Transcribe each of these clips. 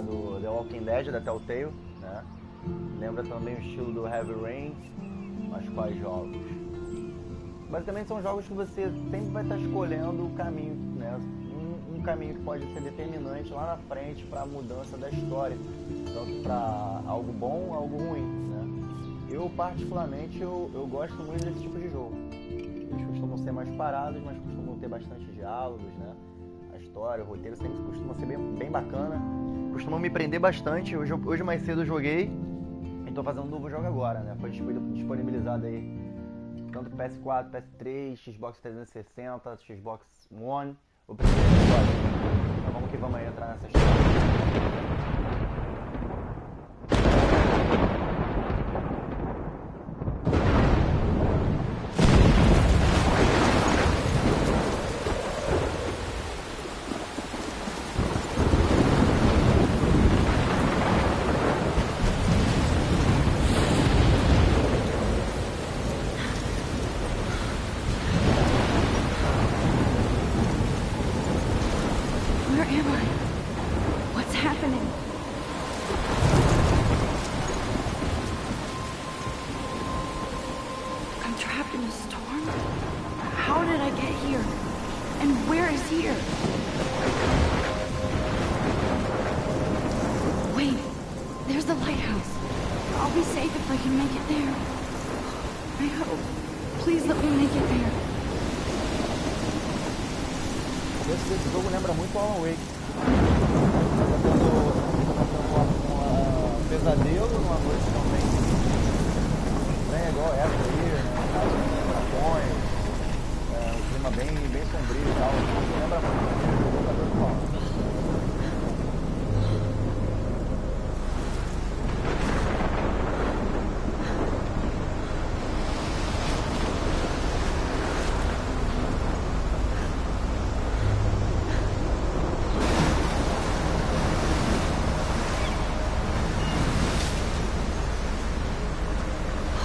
do The Walking Dead, da Telltale, né? Lembra também o estilo do Heavy Rain, mas quais jogos? Basicamente são jogos que você sempre vai estar escolhendo o caminho, né? Um caminho que pode ser determinante lá na frente para a mudança da história, tanto para algo bom ou algo ruim, né? Eu particularmente eu gosto muito desse tipo de jogo. Eles costumam ser mais parados, mas costumam ter bastante diálogos, né? A história, o roteiro sempre costuma ser bem bacana. Costumam me prender bastante. Hoje mais cedo eu joguei e tô fazendo um novo jogo agora, né? Foi disponibilizado aí tanto PS4, PS3, Xbox 360, Xbox One. O primeiro episódio. Então vamos que vamos aí entrar nessa história. Esse jogo lembra muito Alan Wake. Um pesadelo numa noite também. Bem igual essa aí, né? Dragões, um clima bem sombrio e tal. Lembra muito.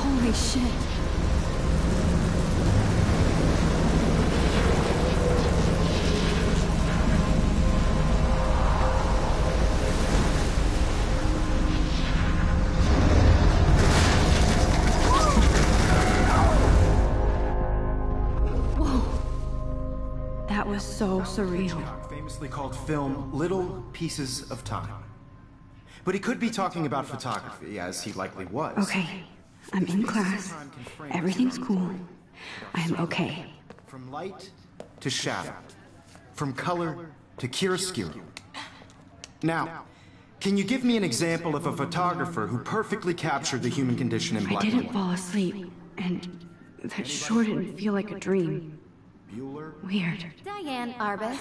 Holy shit. Whoa. That was so surreal. Famously called film Little Pieces of Time. But he could be talking about photography, as he likely was. Okay. I'm in class. Everything's cool. I am okay. From light to shadow. From color to chiaroscuro. Now, can you give me an example of a photographer who perfectly captured the human condition in black and white? I didn't fall asleep, and that sure didn't feel like a dream. Bueller? Weird. Diane Arbus.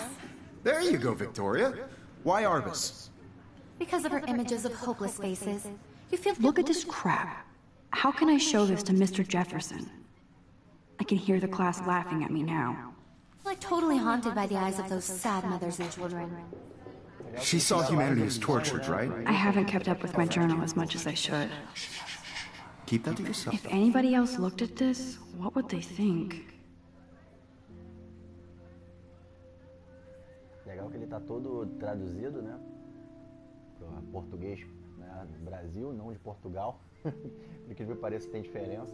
There you go, Victoria. Why Arbus? Because of her images of hopeless faces. You feel... Look at this crap. How can I show this to Mr. Jefferson? I can hear the class laughing at me now. Like totally haunted by the eyes of those sad mothers and children. She saw humanity as tortured, right? I haven't kept up with my journal as much as I should. Keep that to yourself. If anybody else looked at this, what would they think? Legal que ele tá todo traduzido, né? Para português, né? Do Brasil, não de Portugal. Por que pareça tem diferença.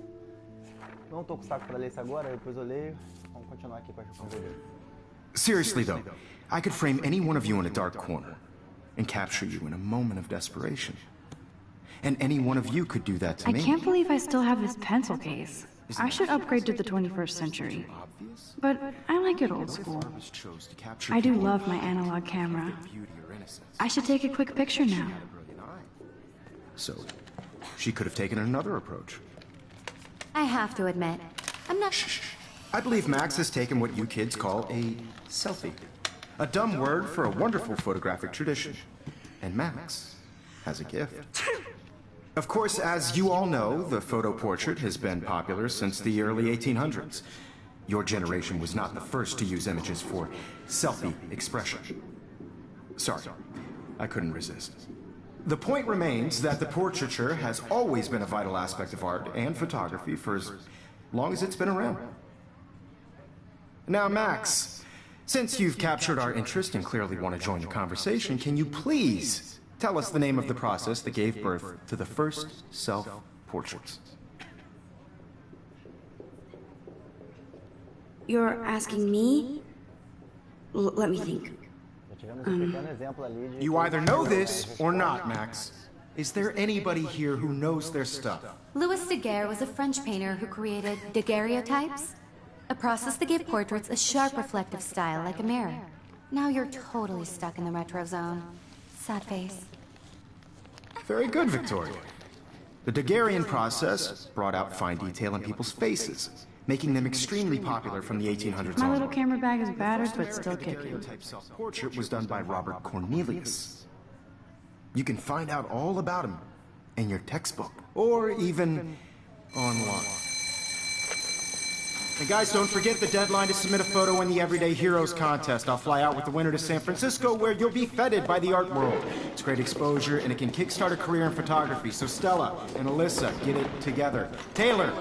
Não tô com saco para ler isso agora, depois eu leio. Vamos continuar aqui com a conversa. Seriously though, I could frame any one of you in a dark corner and capture you in a moment of desperation. And any one of you could do that to me. I can't believe I still have this pencil case. I should upgrade to the 21st century. But I like it old school. I do love my analog camera. I should take a quick picture now. So, she could have taken another approach. I have to admit, I'm not... Shh. I believe Max has taken what you kids call a selfie. A dumb word for a wonderful photographic tradition. And Max has a gift. Of course, as you all know, the photo portrait has been popular since the early 1800s. Your generation was not the first to use images for selfie expression. Sorry, I couldn't resist. The point remains that the portraiture has always been a vital aspect of art and photography for as long as it's been around. Now, Max, since you've captured our interest and clearly want to join the conversation, can you please Tell us the name of the process that gave birth to the first self-portraits. You're asking me? Let me think. You either know this or not, Max. Is there anybody here who knows their stuff? Louis Daguerre was a French painter who created daguerreotypes, a process that gave portraits a sharp reflective style like a mirror. Now you're totally stuck in the retro zone. Sad face. Very good, Victoria. The Daguerrean process brought out fine detail in people's faces, making them extremely popular from the 1800s My on. little camera bag is battered, but still kicking. Daguerreotype self-portrait was done by Robert Cornelius. You can find out all about him in your textbook, or even online. And guys, don't forget the deadline to submit a photo in the Everyday Heroes contest. I'll fly out with the winner to San Francisco, where you'll be feted by the art world. It's great exposure, and it can kickstart a career in photography. So Stella and Alyssa, get it together. Taylor,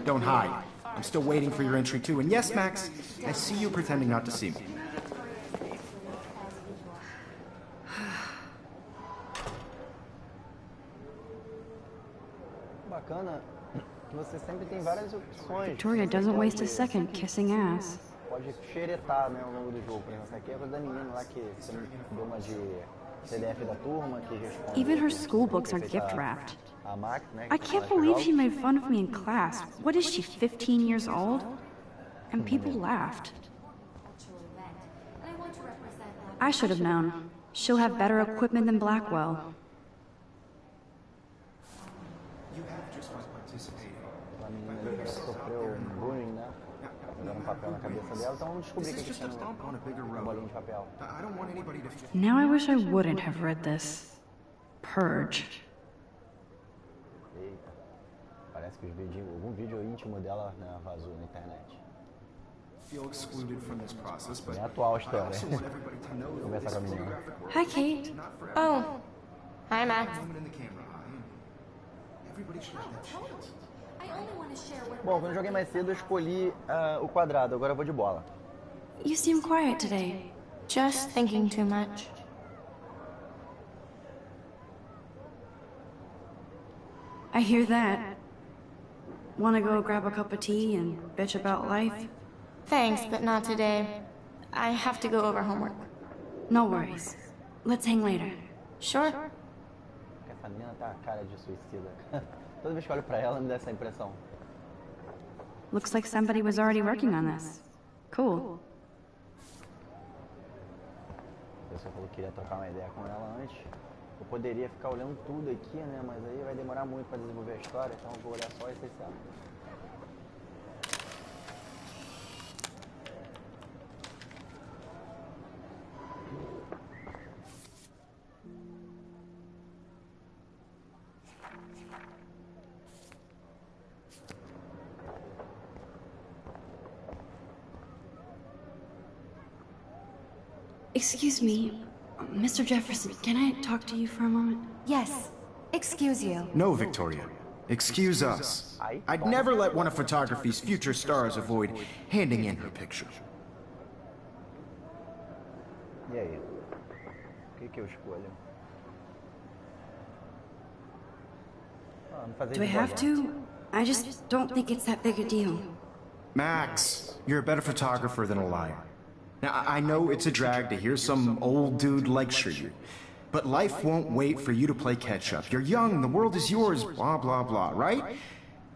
don't hide. I'm still waiting for your entry, too. And yes, Max, I see you pretending not to see me. Bacana. Você sempre tem várias opções. Victoria doesn't waste a second kissing ass. Pode xeretar, né, ao longo do jogo. Por exemplo, essa aqui é a coisa da menina lá que você deu uma de CDF da turma, que responde. Even her school books are gift wrapped. A Max, né, I can't believe she made fun of me in class. What is she, 15 years old? And people laughed. I should have known. She'll have better equipment than Blackwell. A menina sofreu bullying, né? Jogando papel na cabeça dela, então vamos descobrir o que é uma bolinha de papel. Now I wish I wouldn't have read this. Purge. Eita. Parece que algum vídeo íntimo dela, né, vazou na internet. É atual a história. Vou conversar com a menina. Hi, Kate. Oh. Hi, Max. Bom, quando eu joguei mais cedo, eu escolhi o quadrado. Agora eu vou de bola. You seem quiet today. Just thinking too much. I hear that. Wanna go grab a cup of tea and bitch about life? Thanks, but not today. I have to go over homework. No worries. Let's hang later. Sure. Essa menina tá a cara de suicida. Toda vez que eu olho pra ela, me dá essa impressão. Looks like somebody was already working on this. Cool. A pessoa falou que queria trocar uma ideia com ela antes. Eu poderia ficar olhando tudo aqui, né? Mas aí vai demorar muito pra desenvolver a história, então eu vou olhar só o essencial. Excuse me, Mr. Jefferson, can I talk to you for a moment? Yes. Excuse you. No, Victoria. Excuse us. I'd never let one of photography's future stars avoid handing in her picture. E aí? O que eu escolho? Não fazer Do I have to? I just don't think it's that big a deal. Max, you're a better photographer than a liar. Now, I know it's a drag to hear some old dude lecture you, but life won't wait for you to play catch-up. You're young, the world is yours, blah, blah, blah, right?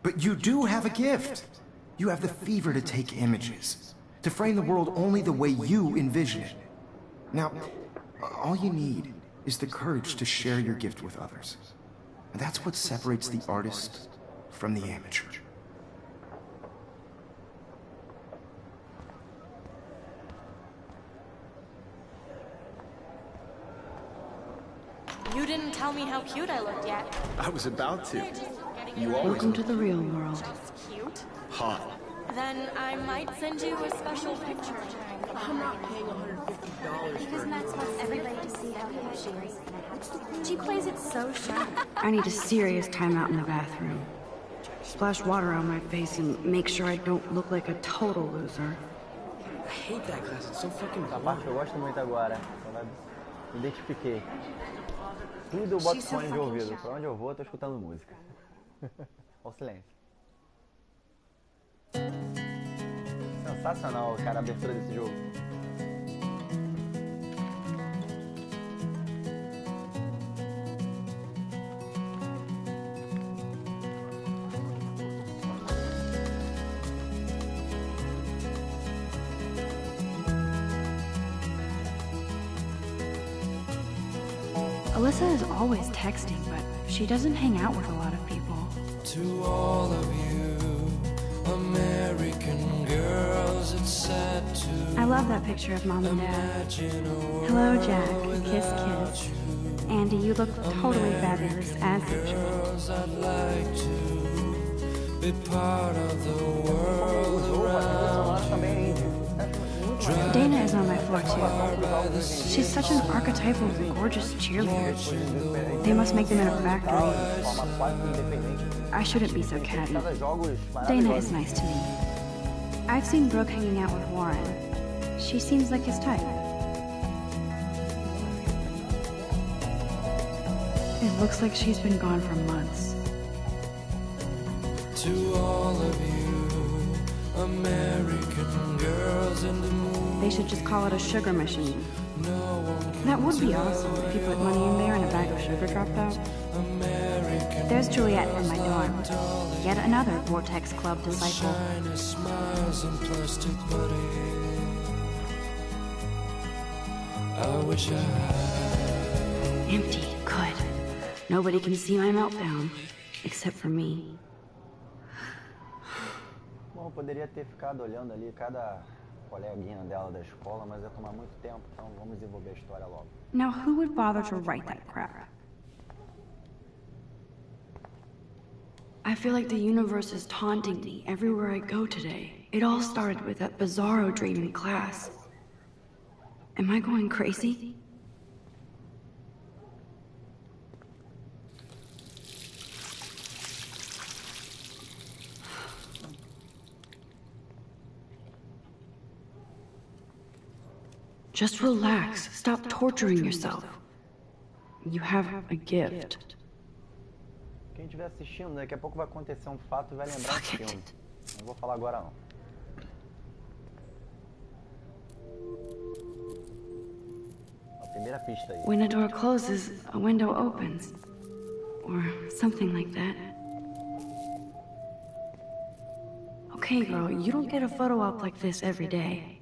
But you do have a gift. You have the fever to take images, to frame the world only the way you envision it. Now, all you need is the courage to share your gift with others. And that's what separates the artist from the amateur. You didn't tell me how cute I looked yet. I was about to. You always Welcome to the real world. Just cute. hot. Then I might send you a special picture. I'm not paying $150 Because Max wants everybody to see how cute she is. She plays it so sharp. I need a serious timeout in the bathroom. Splash water on my face and make sure I don't look like a total loser. I hate that class. It's so fucking Essa boring. parte eu gosto muito agora. Me identifiquei. Tudo eu boto fone de ouvido. Pra onde eu vou, eu tô escutando música. Olha o silêncio. Sensacional, cara, a abertura desse jogo. Alyssa is always texting, but she doesn't hang out with a lot of people. To all of you, American girls, it's sad to I love that picture of Mom and Dad. Hello, Jack. Kiss, kiss. Andy, you look totally fabulous as usual. I'd like to be part of the world around. Dana is on my floor too. She's such an archetypal, gorgeous cheerleader. They must make them in a factory. I shouldn't be so catty. Dana is nice to me. I've seen Brooke hanging out with Warren. She seems like his type. It looks like she's been gone for months. To all of you, American girls in the moon. They should just call it a sugar machine. That would be awesome if you put money in there and a bag of sugar dropped out. There's Juliet from my dorm. Yet another Vortex Club disciple. Smiles and plastic money. I wish I had. Empty. Good. Nobody can see my meltdown. Except for me. Bom, eu poderia ter ficado olhando ali cada coleguinha dela da escola, mas ia tomar muito tempo, então vamos desenvolver a história logo. Now who would bother to write that crap? I feel like the universe is taunting me everywhere I go today. It all started with that bizarro dream in class. Am I going crazy? Just relax. Stop torturing yourself. You have a gift. Quem estiver assistindo, daqui a pouco vai acontecer um fato e vai lembrar esse filme. Não vou falar agora não. A primeira pista aí. When a door closes, a window opens. Or something like that. Okay, girl, you don't get a photo op like this every day.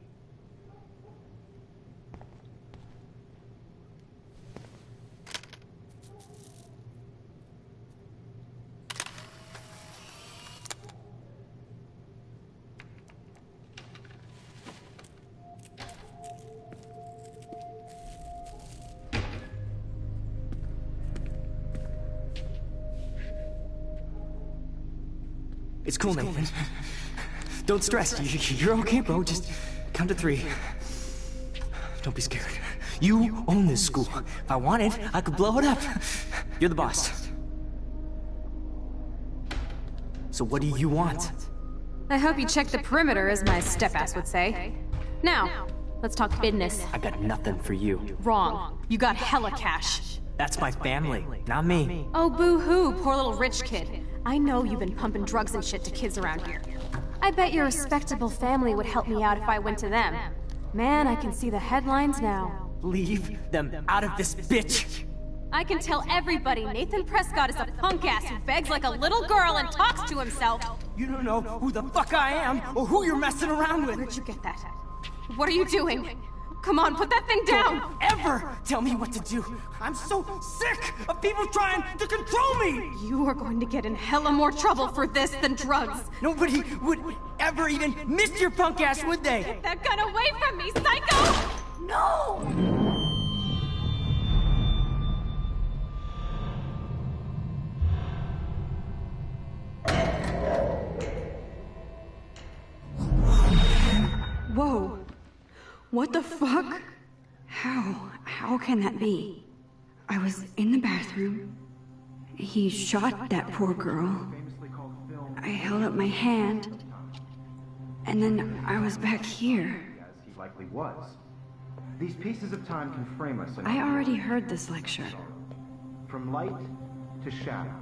It's cool, Nathan. Don't stress. You're okay, bro. Just count to 3. Don't be scared. You own this school. If I wanted, I could blow it up. You're the boss. So what do you want? I hope you check the perimeter, as my step-ass would say. Now, let's talk business. I got nothing for you. Wrong. You got hella cash. That's my family, not me. Oh, boo-hoo, poor little rich kid. I know you've been pumping drugs and shit to kids around here. I bet your respectable family would help me out if I went to them. Man, I can see the headlines now. Leave them out of this bitch! I can tell everybody Nathan Prescott is a punk ass who begs like a little girl and talks to himself. You don't know who the fuck I am or who you're messing around with. Where'd you get that? What are you doing? Come on, put that thing down! Don't ever tell me what to do! I'm so sick of people trying to control me! You are going to get in hella more trouble for this than drugs! Nobody would ever even miss your punk ass, would they? Get that gun away from me, psycho! No! Whoa. What the fuck? How can that be? I was in the bathroom. He shot that poor girl. I held up my hand. And then I was back here. As he likely was. These pieces of time can frame us. I already heard this lecture. From light to shadow.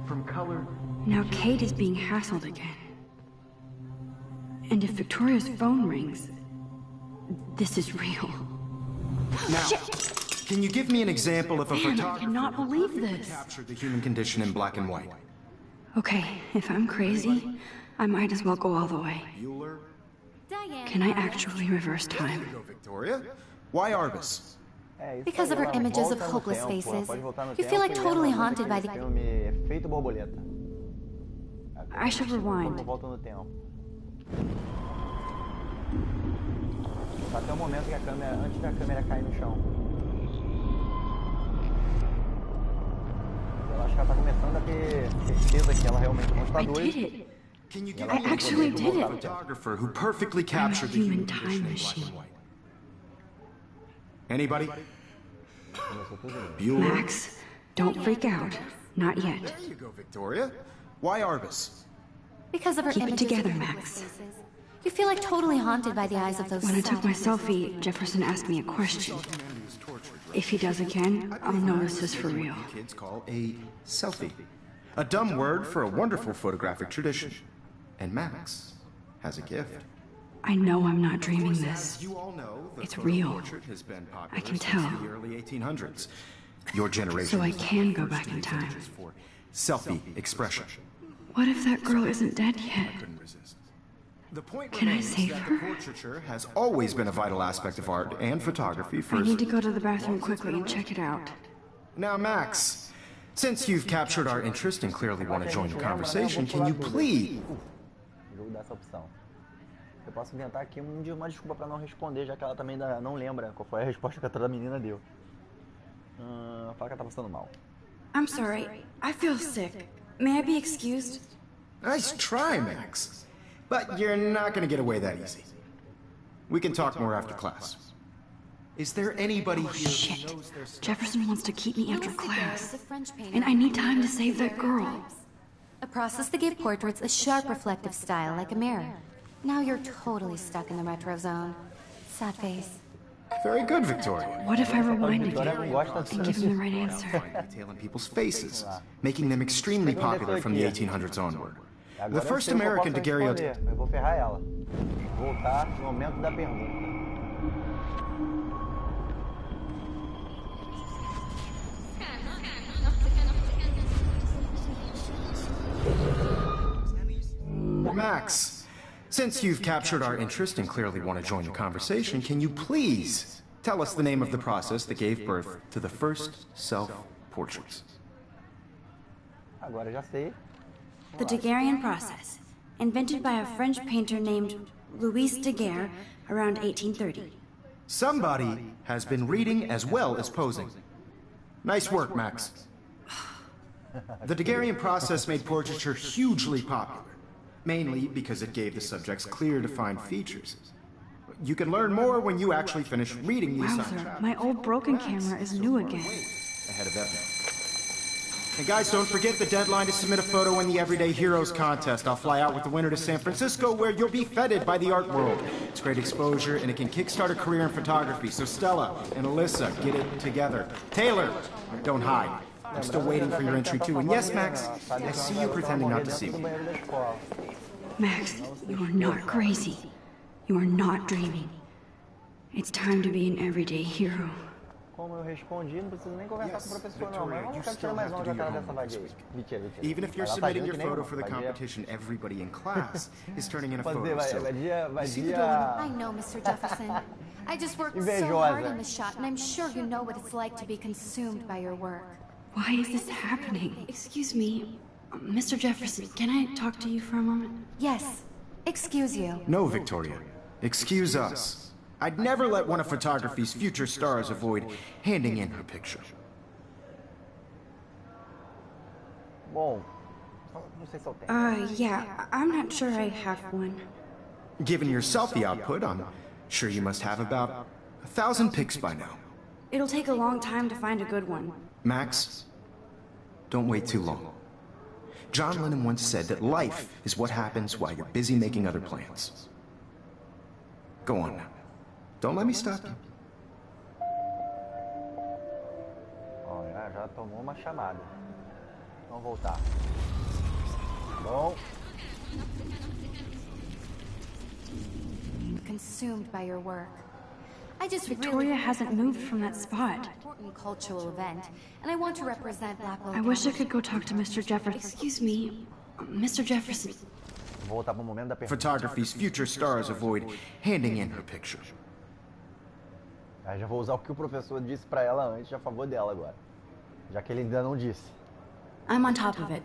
From color... Now Kate is being hassled again. And if Victoria's phone rings, this is real. Now, can you give me an example of a Man, I photographer cannot believe this. captured the human condition in black and white? Okay, if I'm crazy, I might as well go all the way. Bueller? Can I actually reverse time? Go, Victoria. Why Arbus? Because of her images of hopeless faces. You feel like totally haunted by the... Efeito borboleta. I should rewind. Volta no tempo. Até o momento que a câmera, antes da câmera cair no chão. Eu acho que ela tá começando a ter certeza que ela realmente não está I doida. did it. Can you give I me an actually example did of a it. photographer who perfectly I'm a captured the human human time condition in black machine. and white? Anybody? Bueller? Max, don't freak out. Not yet. There you go, Victoria. Why Arbus? Because of her Keep it images together, of Max. hopeless faces. You feel like totally haunted by the eyes of those When I took my sad selfie, Jefferson asked me a question. If he does again, I'll know this is for real. Kids call a selfie. A dumb word for a wonderful photographic tradition. And Max has a gift. I know I'm not dreaming this. As you all know, the It's photo real. portrait has been popular I can since tell. the early 1800s. Your generation. So I was can the go first back to in use time. images for selfie expression. What if that girl isn't dead yet? Couldn't resist. The point Can I remains save that her? the portraiture has always been a vital aspect of art and photography for... I need to go to the bathroom quickly and check it out. Now, Max, since you've captured our interest and clearly want to join the conversation, can you please... O jogo dá essa opção. Eu posso inventar aqui uma desculpa pra não responder, já que ela também não lembra qual foi a resposta que a outra menina deu. Fala que ela tá passando mal. I'm sorry. I feel sick. May I be excused? Nice try, Max. But you're not going to get away that easy. We can talk more after class. Is there anybody here who Shit. knows their stuff? Jefferson wants to keep me after Louis Daguerre class. is a French painter And I need who time to created save that girl. daguerreotypes, a process that gave portraits a sharp reflective style like a mirror. Now you're totally stuck in the retro zone. Sad face. Very good, Victoria. What if I rewind again Victoria gosta and give him the right answer? Find detail in people's faces, making them extremely popular from the 1800s onward. The first American daguerreotype... Eu vou ferrar ela. Voltar no momento da pergunta. Max, since you've captured our interest and clearly want to join the conversation, can you please tell us the name of the process that gave birth to the first self-portraits? Agora já sei. The Daguerrean process, invented by a French painter named Louis Daguerre around 1830. Somebody has been reading as well as posing. Nice work, Max. The Daguerrean process made portraiture hugely popular, mainly because it gave the subjects clear, defined features. You can learn more when you actually finish reading the assignment. Wowzer, my old broken camera is new again. Ahead of that. And guys, don't forget the deadline to submit a photo in the Everyday Heroes contest. I'll fly out with the winner to San Francisco, where you'll be feted by the art world. It's great exposure, and it can kickstart a career in photography. So Stella and Alyssa, get it together. Taylor, don't hide. I'm still waiting for your entry too. And yes, Max, I see you pretending not to see me. Max, you are not crazy. You are not dreaming. It's time to be an everyday hero. Como eu respondi, não preciso nem conversar com o professor, não. Mas vamos quero tirar mais uma da cara dessa vaga aí. Mentira. Even if you're Ela tá submitting agindo your que nem photo uma. for the competition, everybody in class is turning in a photo. Vai So, dia... I know, Mr. Jefferson. I just worked so Invejosa. hard on the shot, and I'm sure you know what it's like to be consumed by your work. Why is this happening? Excuse me, Mr. Jefferson, can I talk to you for a moment? Yes. Excuse you. No, Victoria. Excuse us. I'd never let one of photography's future stars avoid handing in her picture. Bom, não sei se eu tenho. Yeah, I'm not sure I have one. Given your selfie output, I'm sure you must have about 1,000 pics by now. It'll take a long time to find a good one. Max, don't wait too long. John Lennon once said that life is what happens while you're busy making other plans. Go on now. Don't let me stop you. Ó, já já tomou uma chamada. Vamos voltar. Bom. Consumed by your work. I just Victoria hasn't moved from that spot. Important cultural event, and I want to represent Blackwell. I wish I could go talk to Mr. Jefferson. Excuse me, Mr. Jefferson. Voltar pro momento da pergunta. Photography's future stars avoid handing in her picture. Aí já vou usar o que o professor disse pra ela antes a favor dela agora. Já que ele ainda não disse. I'm on top of it.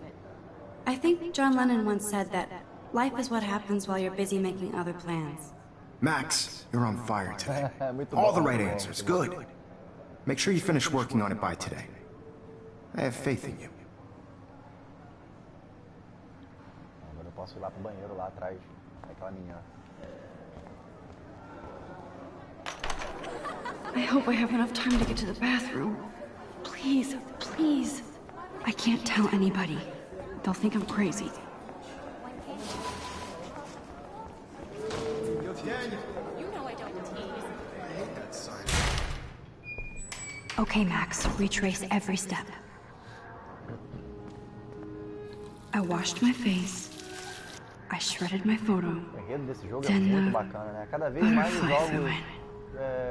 I think John Lennon once said that life is what happens while you're busy making other plans. Max, you're on fire today. Muito All bom, the right muito bom. answers. Good. Make sure you finish working on it by today. I have faith in you. Agora eu posso ir lá pro banheiro, lá atrás daquela menina. I hope I have enough time to get to the bathroom. Please, please. I can't tell anybody. They'll think I'm crazy. Okay, Max, retrace every step. I washed my face. I shredded my photo. O enredo desse jogo é Then muito the bacana, né? Cada vez mais os butterfly flew jogos in.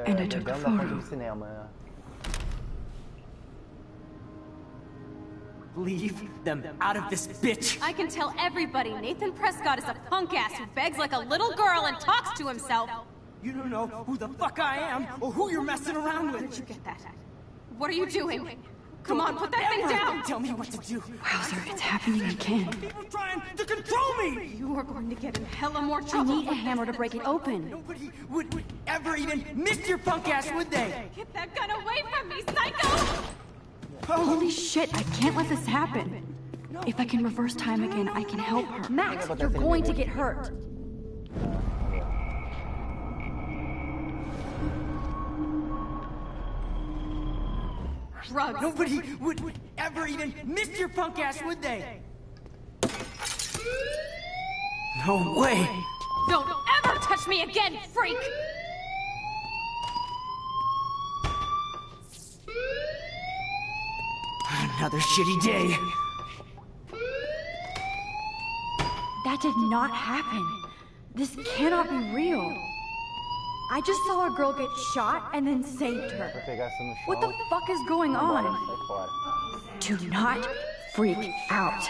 And I took a dentro da fonte photo. do cinema, né? Leave them out of this bitch! I can tell everybody Nathan Prescott is a punk ass who begs like a little girl and talks to himself. You don't know who the fuck I am or who you're messing around Where did with. you get that? What are you doing? Come on, put that thing down! Tell me what to do. Wowzer, it's happening again. People trying to control me! You are going to get in hella more I trouble. need a hammer to break it open. Nobody would ever even miss your punk ass, would they? Get that gun away from me, psycho! Holy shit, I can't let this happen. If I can reverse time again, I can help her. Max, you're going to get hurt. Drugs. Nobody would ever even miss your punk ass, would they? No way! Don't ever touch me again, freak! Another shitty day. That did not happen. This cannot be real. I just saw a girl get shot and then saved her. Vai pegar essa no chão. What the fuck is going on? Sai fora. Do not freak out.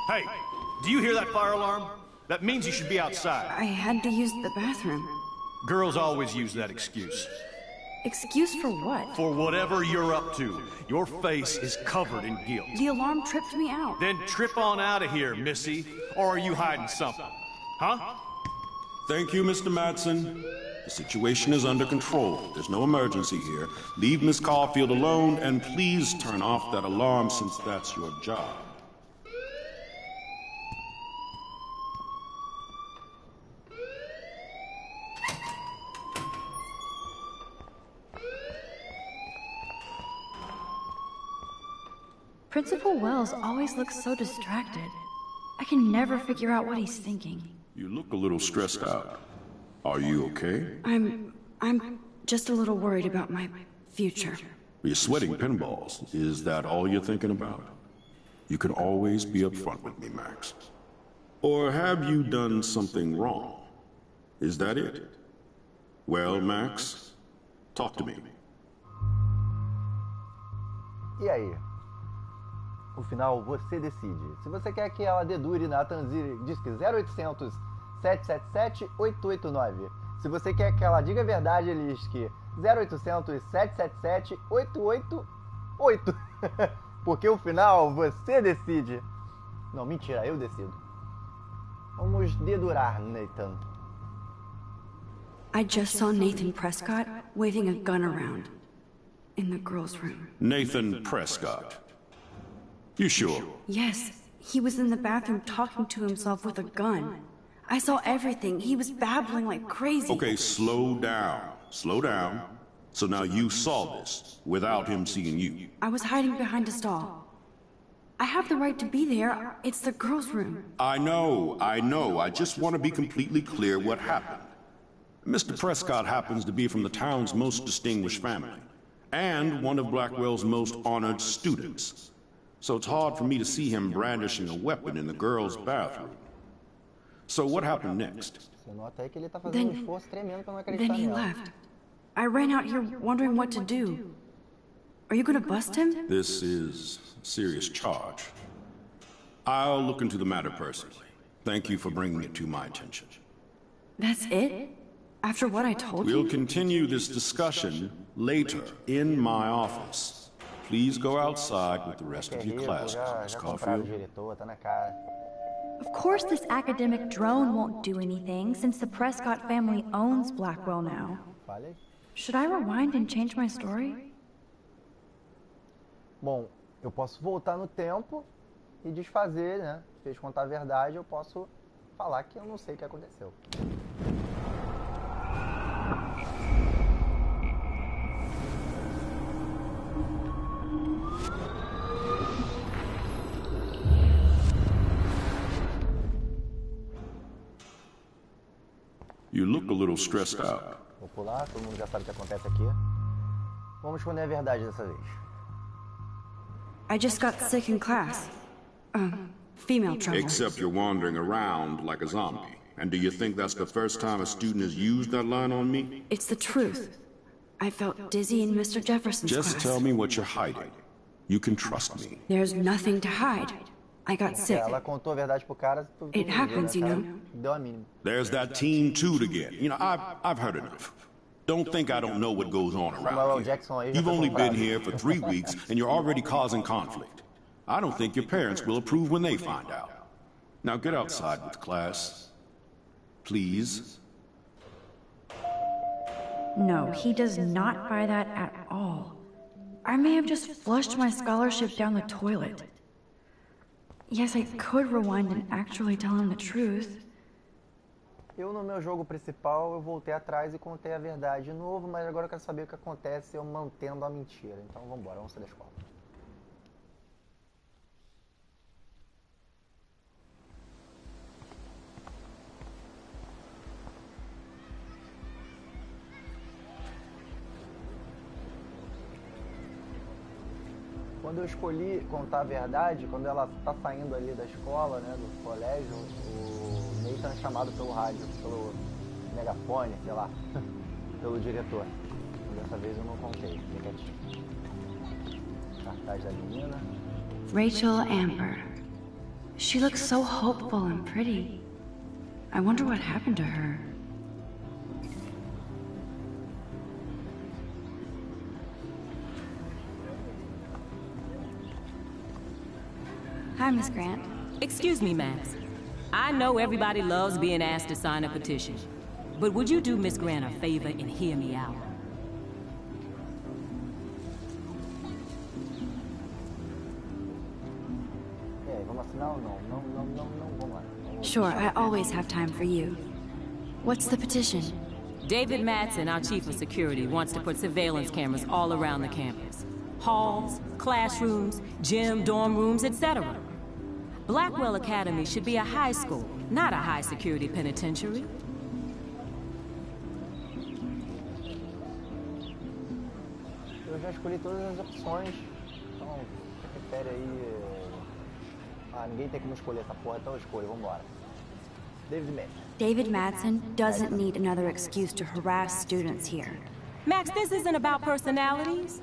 Hey, do you hear that fire alarm? That means you should be outside. I had to use the bathroom. Girls always use that excuse. Excuse for what? For whatever you're up to. Your face is covered in guilt. The alarm tripped me out. Then trip on out of here, Missy. Or are you hiding something? Huh? Thank you, Mr. Madsen. The situation is under control. There's no emergency here. Leave Miss Caulfield alone, and please turn off that alarm since that's your job. Principal Wells always looks so distracted. I can never figure out what he's thinking. You look a little stressed out. Are you okay? I'm just a little worried about my future. You're sweating pinballs. Is that all you're thinking about? You can always be upfront with me, Max. Or have you done something wrong? Is that it? Well, Max, talk to me. E aí? No final, você decide. Se você quer que ela dedure na Tanzir, diz que 0800 777 889. Se você quer que ela diga a verdade, ele diz que 0800 777 888. Porque o final, você decide. Não, mentira, eu decido. Vamos dedurar, Nathan. I just saw Nathan Prescott waving a gun around in the girls' room. Nathan Prescott. You sure? Yes, he was in the bathroom talking to himself with a gun. I saw everything. He was babbling like crazy. Okay, slow down. Slow down. So now you saw this without him seeing you. I was hiding behind a stall. I have the right to be there. It's the girls' room. I know. I just want to be completely clear what happened. Mr. Prescott happens to be from the town's most distinguished family, and one of Blackwell's most honored students. So it's hard for me to see him brandishing a weapon in the girls' bathroom. So what happened next? Then he left. I ran out here wondering what to do. Are you gonna bust him? This is a serious charge. I'll look into the matter personally. Thank you for bringing it to my attention. That's it? After what I told you? We'll continue this discussion later in my office. Please go outside with the rest of your classes, Miss Caulfield. Of course this academic drone won't do anything, since the Prescott family owns Blackwell now. Should I rewind and change my story? Bom, eu posso voltar no tempo e desfazer, né? Em vez de contar a verdade, eu posso falar que eu não sei o que aconteceu. You look a little stressed out. Vou pular, todo mundo já sabe o que acontece aqui. Vamos esconder a verdade dessa vez. I just got sick in class. Female trouble. Except you're wandering around like a zombie. And do you think that's the first time a student has used that line on me? It's the truth. I felt dizzy in Mr. Jefferson's class. Just tell me what you're hiding. You can trust me. There's nothing to hide. I got sick. Ela contou a verdade pro cara. It happens, you know. Deu a mínima. There's that Team Toot again. You know, I've heard enough. Don't think I don't know what goes on around here. You've only been here for 3 weeks, and you're already causing conflict. I don't think your parents will approve when they find out. Now get outside with class. Please. No, he does not buy that at all. I may have just flushed my scholarship down the toilet. Yes, I could rewind and actually tell him the truth. Eu, no meu jogo principal, eu voltei atrás e contei a verdade de novo, mas agora eu quero saber o que acontece eu mantendo a mentira. Então vamos embora, vamos sair da escola. Quando eu escolhi contar a verdade, quando ela está saindo ali da escola, né, do colégio, o Nathan é chamado pelo rádio, pelo megafone, sei lá, pelo diretor. Dessa vez eu não contei, fiquei quietinho. Cartaz da menina. Rachel Amber. She looks so hopeful and pretty. I wonder what happened to her. Hi, Miss Grant. Excuse me, Max. I know everybody loves being asked to sign a petition, but would you do Miss Grant a favor and hear me out? Sure, I always have time for you. What's the petition? David Madsen, our chief of security, wants to put surveillance cameras all around the campus. Halls, classrooms, gym, dorm rooms, etc. Blackwell Academy should be a high school, not a high-security penitentiary. Eu já escolhi todas as opções, então você prefere aí... Ah, ninguém tem como escolher essa porra, então eu escolho, vambora. David Madsen. David Madsen doesn't need another excuse to harass students here. Max, this isn't about personalities.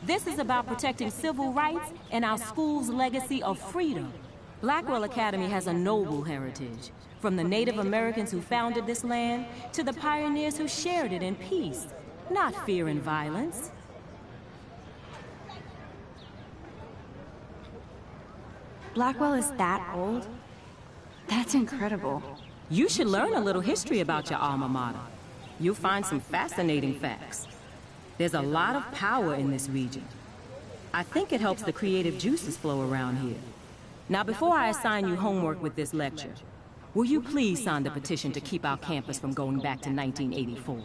This is about protecting civil rights and our school's legacy of freedom. Blackwell Academy has a noble heritage, from the Native Americans who founded this land to the pioneers who shared it in peace, not fear and violence. Blackwell is that old? That's incredible. You should learn a little history about your alma mater. You'll find some fascinating facts. There's a lot of power in this region. I think it helps the creative juices flow around here. Now, before I assign you homework with this lecture, will you please sign the petition to keep our campus from going back to 1984?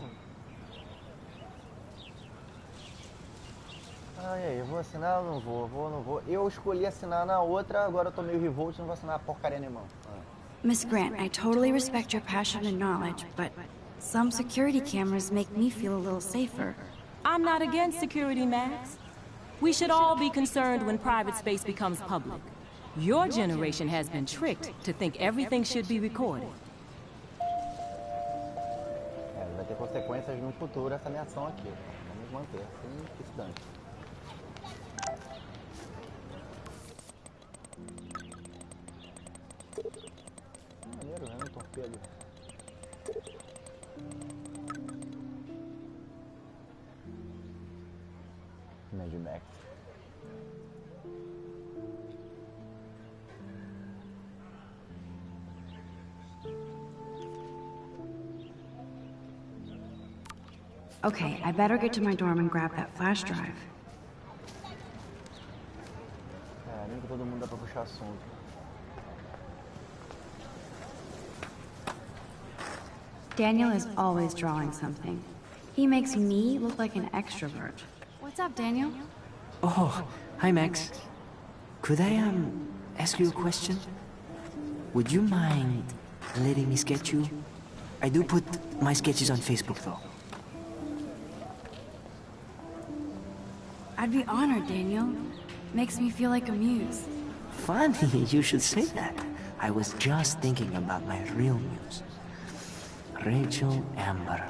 Ah, e aí, eu vou assinar ou não vou? Vou ou não vou? Eu escolhi assinar na outra, agora eu tô meio revolt e não vou assinar a porcaria nenhuma. Miss Grant, I totally respect your passion and knowledge, but Some security cameras make me feel a little safer. I'm not against security, Max. We should all be concerned when private space becomes public. Your generation has been tricked to think everything should be recorded. Vai ter consequências no futuro essa minha ação aqui. Vamos manter sem distância. Maneiro, né? Um torpedo. Mad Max. Okay, I better get to my dorm and grab that flash drive. Nem que todo mundo dá pra puxar assunto. Daniel is always drawing something. He makes me look like an extrovert. What's up, Daniel? Oh, hi, Max. Could I, ask you a question? Would you mind letting me sketch you? I do put my sketches on Facebook, though. I'd be honored, Daniel. Makes me feel like a muse. Funny you should say that. I was just thinking about my real muse. Rachel Amber.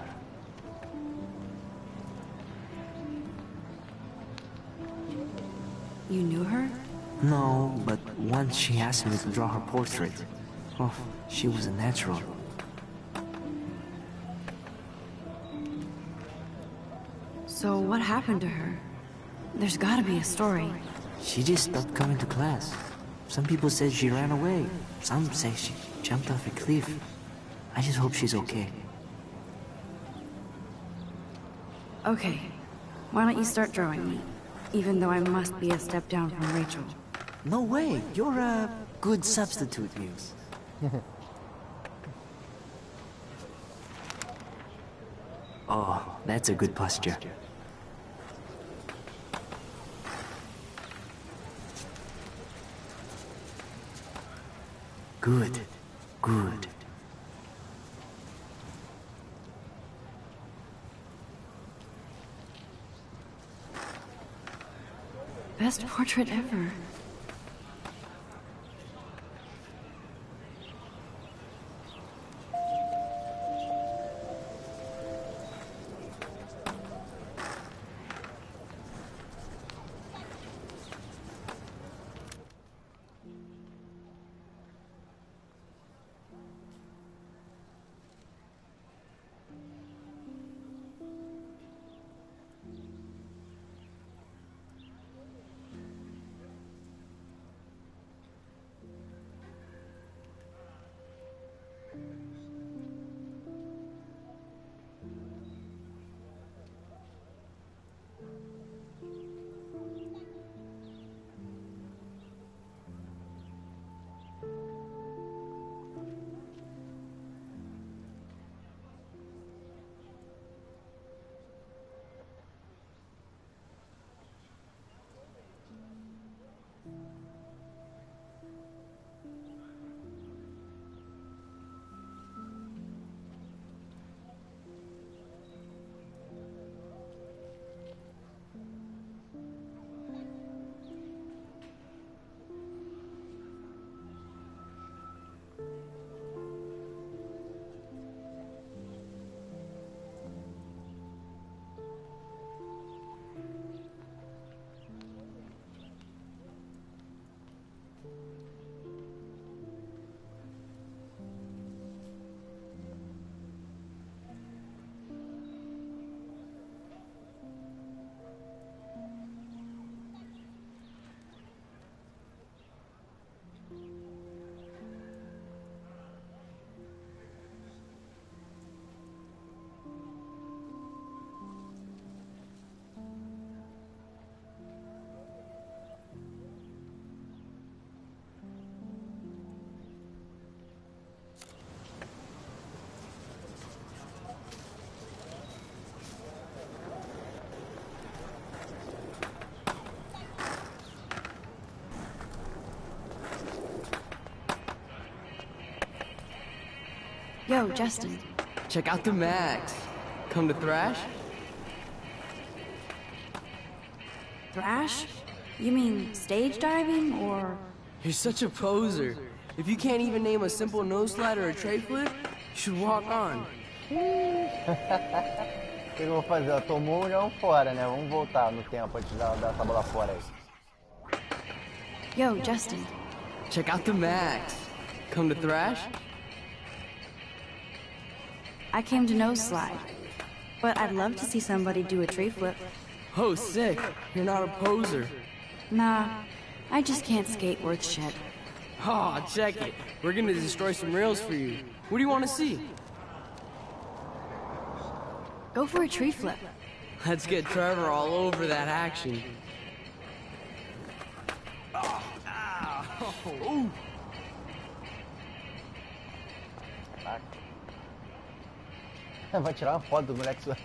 You knew her? No, but once she asked me to draw her portrait. Oh, she was a natural. So what happened to her? There's gotta be a story. She just stopped coming to class. Some people said she ran away. Some say she jumped off a cliff. I just hope she's okay. Okay, why don't you start drawing me? Even though I must be a step down from Rachel. No way, you're a good substitute, Muse. Oh, that's a good posture. Good, good. Best portrait ever. Yo, Justin. Check out the Max. Come to thrash? Thrash? You mean stage diving, or...? You're such a poser. If you can't even name a simple nose slide or a tray flip, you should walk on. O que eu vou fazer? Eu tomou um leão fora, né? Vamos voltar no tempo antes da essa bola fora aí. Yo, Justin. Check out the Max. Come to thrash? I came to nose slide, but I'd love to see somebody do a tree flip. Oh, sick. You're not a poser. Nah, I just can't skate worth shit. Aw, check it. We're gonna destroy some rails for you. What do you want to see? Go for a tree flip. Let's get Trevor all over that action. Ooh. Vai tirar uma foto do moleque.